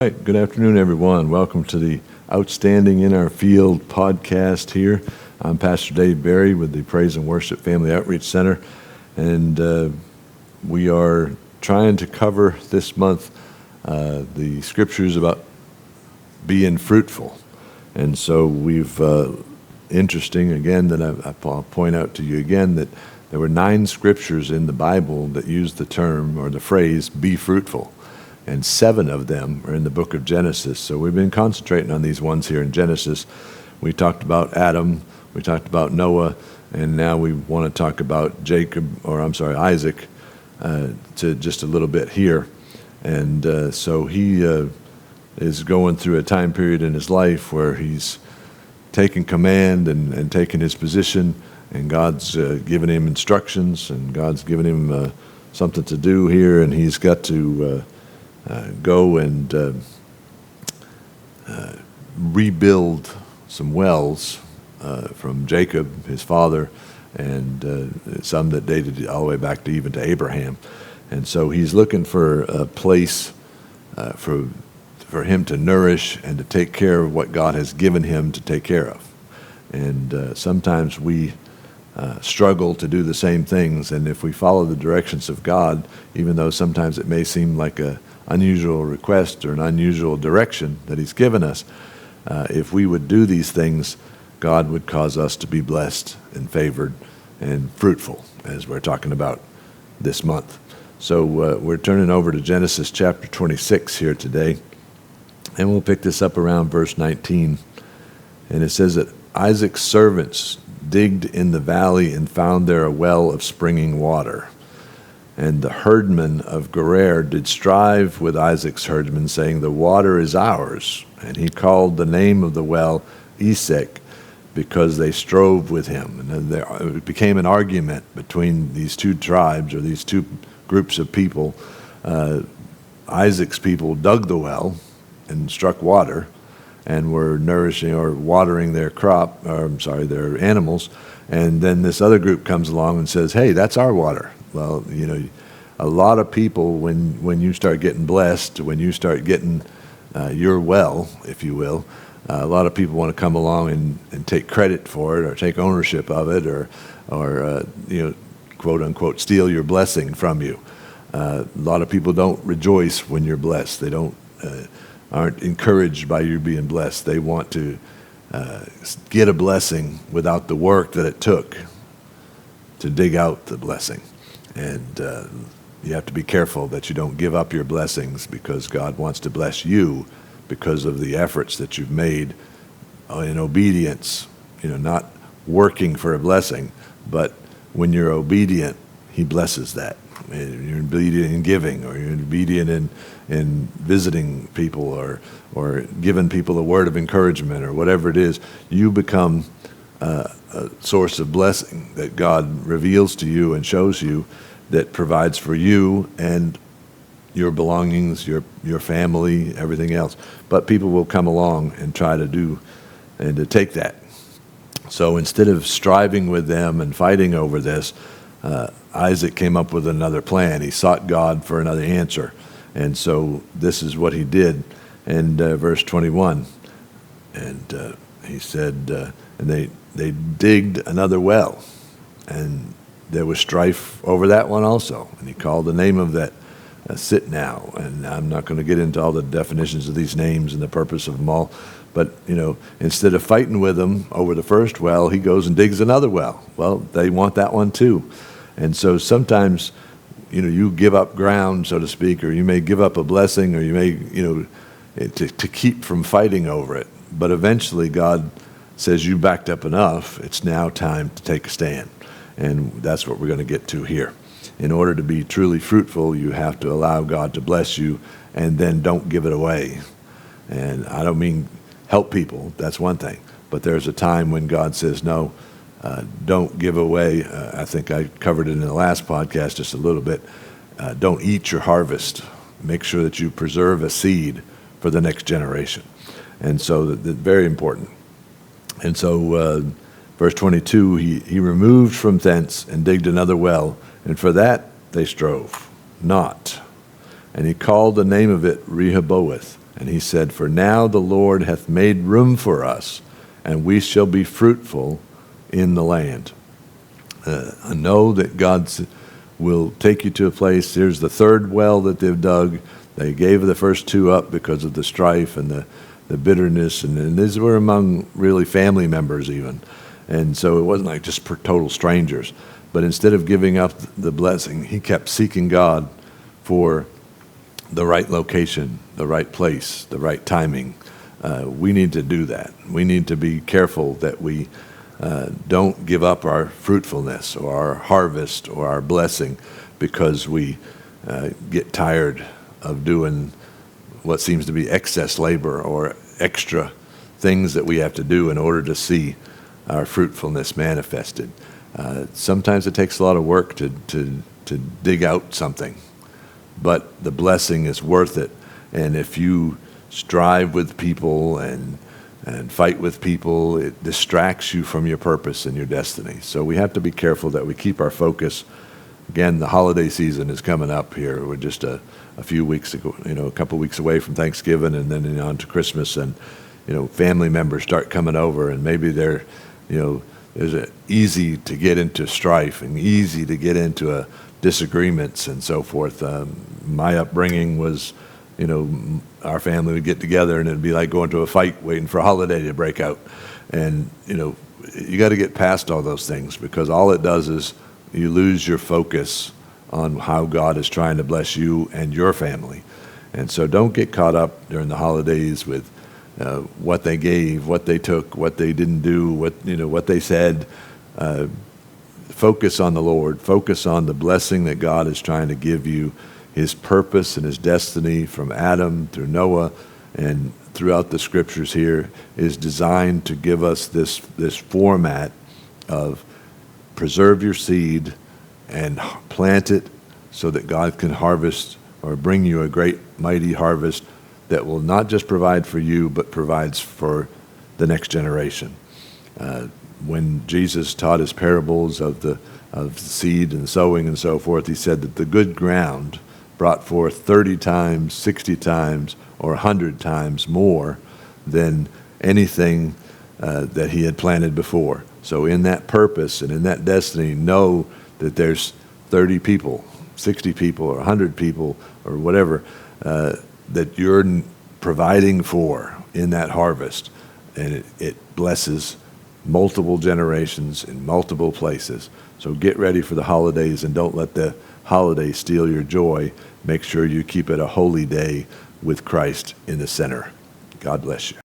Right, good afternoon, everyone. Welcome to the Outstanding in Our Field podcast here. I'm Pastor Dave Berry with the Praise and Worship Family Outreach Center, and we are trying to cover this month the scriptures about being fruitful. And so interesting again that I'll point out to you again that there were 9 scriptures in the Bible that use the term or the phrase, be fruitful. And 7 of them are in the book of Genesis. So we've been concentrating on these ones here in Genesis. We talked about Adam, we talked about Noah, and now we want to talk about Isaac, to just a little bit here. And so he is going through a time period in his life where he's taking command and taking his position, and God's given him instructions, and God's given him something to do here, and he's got to go and rebuild some wells from Jacob, his father, and some that dated all the way back to even to Abraham. And so he's looking for a place for him to nourish and to take care of what God has given him to take care of. And sometimes we struggle to do the same things, and if we follow the directions of God, even though sometimes it may seem like a unusual request or an unusual direction that he's given us, if we would do these things, God would cause us to be blessed and favored and fruitful, as we're talking about this month. So we're turning over to Genesis chapter 26 here today, and we'll pick this up around verse 19. And it says that Isaac's servants digged in the valley and found there a well of springing water. And the herdmen of Gerar did strive with Isaac's herdmen, saying, the water is ours. And he called the name of the well Esek, because they strove with him. And it became an argument between these two tribes, or these two groups of people. Isaac's people dug the well and struck water, and were nourishing or watering their their animals. And then this other group comes along and says, hey, that's our water. Well, a lot of people, when you start getting blessed, when you start getting your well, if you will, a lot of people want to come along and take credit for it, or take ownership of it, or quote unquote, steal your blessing from you. A lot of people don't rejoice when you're blessed. They aren't encouraged by you being blessed. They want to get a blessing without the work that it took to dig out the blessing. And you have to be careful that you don't give up your blessings, because God wants to bless you because of the efforts that you've made in obedience, not working for a blessing, but when you're obedient, he blesses that. And you're obedient in giving, or you're obedient in visiting people, or giving people a word of encouragement, or whatever it is, you become a source of blessing that God reveals to you and shows you, that provides for you and your belongings, your family, everything else. But people will come along and try to do and to take that. So instead of striving with them and fighting over this, Isaac came up with another plan. He sought God for another answer. And so this is what he did in verse 21. And he said, and they digged another well, and there was strife over that one also. And he called the name of that Sitnah. And I'm not going to get into all the definitions of these names and the purpose of them all. But, instead of fighting with them over the first well, he goes and digs another well. Well, they want that one too. And so sometimes, you give up ground, so to speak, or you may give up a blessing, or you may, to keep from fighting over it. But eventually God says, you backed up enough. It's now time to take a stand. And that's what we're going to get to here. In order to be truly fruitful, you have to allow God to bless you, and then don't give it away. And I don't mean help people. That's one thing. But there's a time when God says, no, don't give away. I think I covered it in the last podcast just a little bit. Don't eat your harvest. Make sure that you preserve a seed for the next generation. And so that's very important. And so verse 22, he removed from thence and digged another well, and for that they strove not. And he called the name of it Rehoboth. And he said, "For now the Lord hath made room for us, and we shall be fruitful in the land." I know that God will take you to a place. Here's the third well that they've dug. They gave the first two up because of the strife and the bitterness, and these were among really family members even. And so it wasn't like just total strangers. But instead of giving up the blessing, he kept seeking God for the right location, the right place, the right timing. We need to do that. We need to be careful that we don't give up our fruitfulness or our harvest or our blessing because we get tired of doing what seems to be excess labor or extra things that we have to do in order to see our fruitfulness manifested. Sometimes it takes a lot of work to dig out something, but the blessing is worth it. And if you strive with people and fight with people, it distracts you from your purpose and your destiny. So we have to be careful that we keep our focus. Again, the holiday season is coming up here. We're just a few weeks ago, a couple weeks away from Thanksgiving, and then on to Christmas, and family members start coming over, and maybe they're, there's easy to get into strife and easy to get into disagreements and so forth. My upbringing was, our family would get together and it'd be like going to a fight waiting for a holiday to break out. And, you got to get past all those things, because all it does is you lose your focus on how God is trying to bless you and your family. And so don't get caught up during the holidays with what they gave, what they took, what they didn't do, what they said. Focus on the Lord. Focus on the blessing that God is trying to give you. His purpose and his destiny from Adam through Noah and throughout the scriptures here is designed to give us this format of preserve your seed and plant it so that God can harvest or bring you a great mighty harvest that will not just provide for you, but provides for the next generation. When Jesus taught his parables of the seed and sowing and so forth, he said that the good ground brought forth 30 times, 60 times, or 100 times more than anything that he had planted before. So in that purpose and in that destiny, know that there's 30 people, 60 people, or 100 people, or whatever, that you're providing for in that harvest. And it blesses multiple generations in multiple places. So get ready for the holidays, and don't let the holidays steal your joy. Make sure you keep it a holy day with Christ in the center. God bless you.